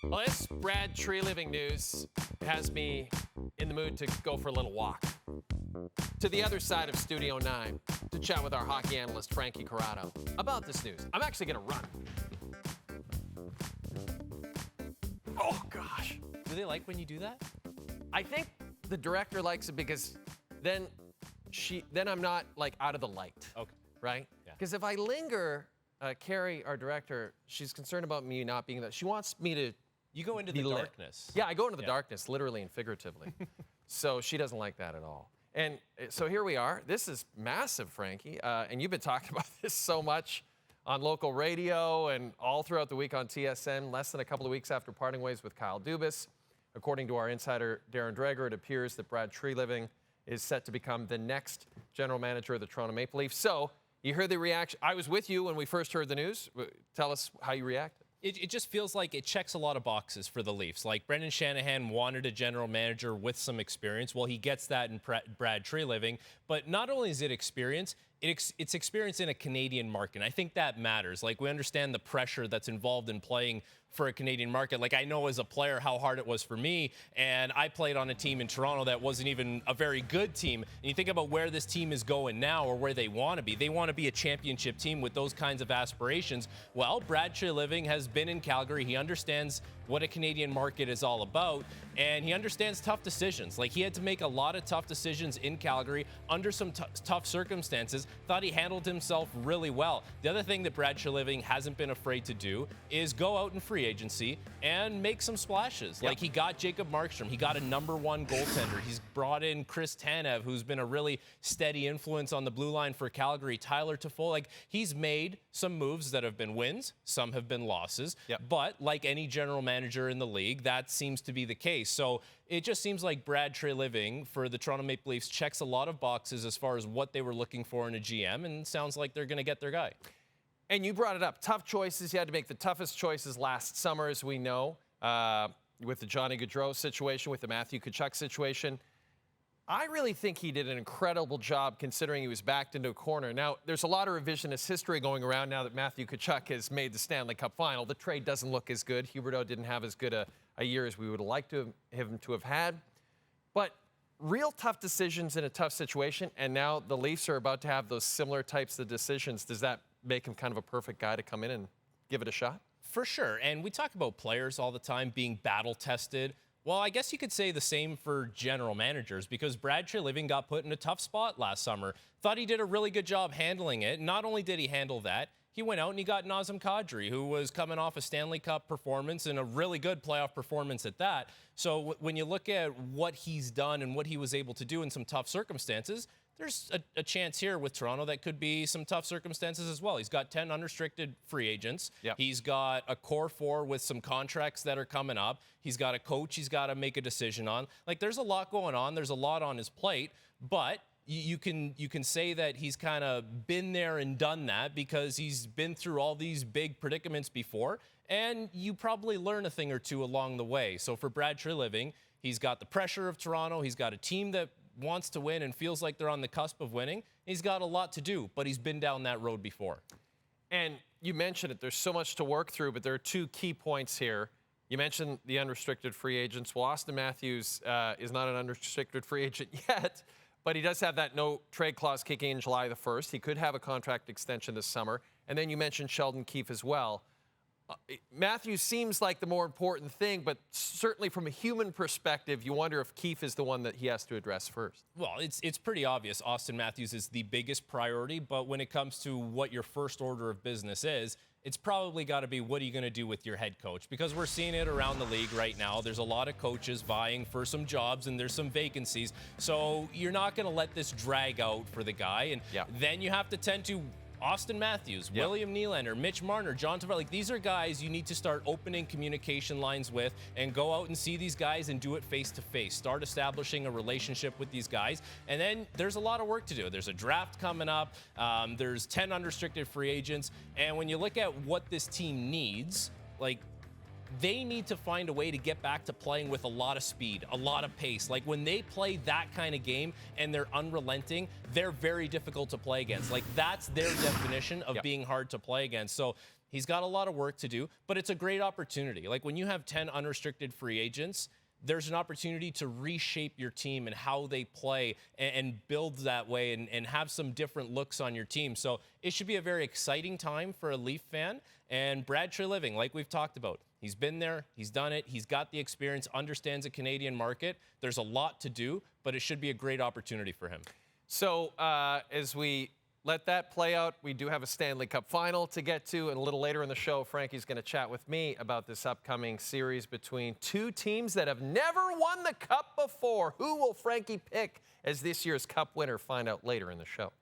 Well, this Brad Treliving news has me in the mood to go for a little walk to the other side of Studio 9 to chat with our hockey analyst, Frankie Corrado, about this news. I'm actually going to run. Oh, gosh. Do they like when you do that? I think the director likes it because then I'm not like out of the light. Okay. Right? Yeah. Because if I linger, Carrie, our director, she's concerned about me not being there. She wants me to. You go into the darkness. Yeah, I go into the darkness, literally and figuratively. So she doesn't like that at all. And so here we are. This is massive, Frankie. And you've been talking about this so much on local radio and all throughout the week on TSN, less than a couple of weeks after parting ways with Kyle Dubas. According to our insider, Darren Dreger, it appears that Brad Treliving is set to become the next general manager of the Toronto Maple Leafs. So you heard the reaction. I was with you when we first heard the news. Tell us how you reacted. It just feels like it checks a lot of boxes for the Leafs. Like Brendan Shanahan wanted a general manager with some experience. Well, he gets that in Brad Treliving. But not only is it experience, it's experience in a Canadian market. I think that matters. Like, we understand the pressure that's involved in playing for a Canadian market. Like, I know as a player how hard it was for me, and I played on a team in Toronto that wasn't even a very good team. And you think about where this team is going now, or where they want to be. They want to be a championship team with those kinds of aspirations. Well, Brad Treliving has been in Calgary. He understands what a Canadian market is all about, and he understands tough decisions. Like, he had to make a lot of tough decisions in Calgary under some tough circumstances. Thought he handled himself really well. The other thing that Brad Treliving hasn't been afraid to do is go out in free agency and make some splashes. Yep. Like, he got Jacob Markstrom. He got a #1 goaltender. He's brought in Chris Tanev, who's been a really steady influence on the blue line for Calgary. Tyler Toffoli. Like, he's made some moves that have been wins. Some have been losses. Yep. But like any general manager in the league, that seems to be the case. So it just seems like Brad Treliving for the Toronto Maple Leafs checks a lot of boxes as far as what they were looking for in a GM, and sounds like they're going to get their guy. And you brought it up. Tough choices. You had to make the toughest choices last summer, as we know, with the Johnny Gaudreau situation, with the Matthew Tkachuk situation. I really think he did an incredible job considering he was backed into a corner. Now, there's a lot of revisionist history going around now that Matthew Tkachuk has made the Stanley Cup final. The trade doesn't look as good. Huberdeau didn't have as good a year as we would have liked him to have had. But real tough decisions in a tough situation, and now the Leafs are about to have those similar types of decisions. Does that make him kind of a perfect guy to come in and give it a shot? For sure. And we talk about players all the time being battle-tested. Well, I guess you could say the same for general managers, because Brad Treliving got put in a tough spot last summer. Thought he did a really good job handling it. Not only did he handle that, he went out and he got Nazem Kadri, who was coming off a Stanley Cup performance and a really good playoff performance at that. So when you look at what he's done and what he was able to do in some tough circumstances, there's a chance here with Toronto that could be some tough circumstances as well. He's got 10 unrestricted free agents. Yep. He's got a core 4 with some contracts that are coming up. He's got a coach he's got to make a decision on. Like, there's a lot going on. There's a lot on his plate. But you can say that he's kind of been there and done that because he's been through all these big predicaments before. And you probably learn a thing or two along the way. So for Brad Treliving, he's got the pressure of Toronto. He's got a team that wants to win and feels like they're on the cusp of winning. He's got a lot to do, but he's been down that road before. And you mentioned it. There's so much to work through, but there are two key points here. You mentioned the unrestricted free agents. Well, Auston Matthews is not an unrestricted free agent yet, but he does have that no trade clause kicking in July the 1st. He could have a contract extension this summer. And then you mentioned Sheldon Keefe as well. Matthews seems like the more important thing, but certainly from a human perspective, you wonder if Keefe is the one that he has to address first. Well, it's pretty obvious Auston Matthews is the biggest priority, but when it comes to what your first order of business is, it's probably got to be, what are you going to do with your head coach? Because we're seeing it around the league right now. There's a lot of coaches vying for some jobs, and there's some vacancies. So you're not going to let this drag out for the guy. And then you have to tend to Auston Matthews, William Nylander, Mitch Marner, John Tavares. Like, these are guys you need to start opening communication lines with and go out and see these guys and do it face to face. Start establishing a relationship with these guys. And then there's a lot of work to do. There's a draft coming up. There's 10 unrestricted free agents. And when you look at what this team needs, like, they need to find a way to get back to playing with a lot of speed, a lot of pace. Like, when they play that kind of game and they're unrelenting, they're very difficult to play against. Like, that's their definition of being hard to play against. So He's got a lot of work to do, but it's a great opportunity. Like when you have 10 unrestricted free agents, there's an opportunity to reshape your team and how they play and build that way and have some different looks on your team. So it should be a very exciting time for a Leaf fan. And Brad Treliving, like we've talked about, he's been there, he's done it, he's got the experience, understands the Canadian market. There's a lot to do, but it should be a great opportunity for him. So as we let that play out, we do have a Stanley Cup final to get to, and a little later in the show, Frankie's going to chat with me about this upcoming series between two teams that have never won the Cup before. Who will Frankie pick as this year's Cup winner? Find out later in the show.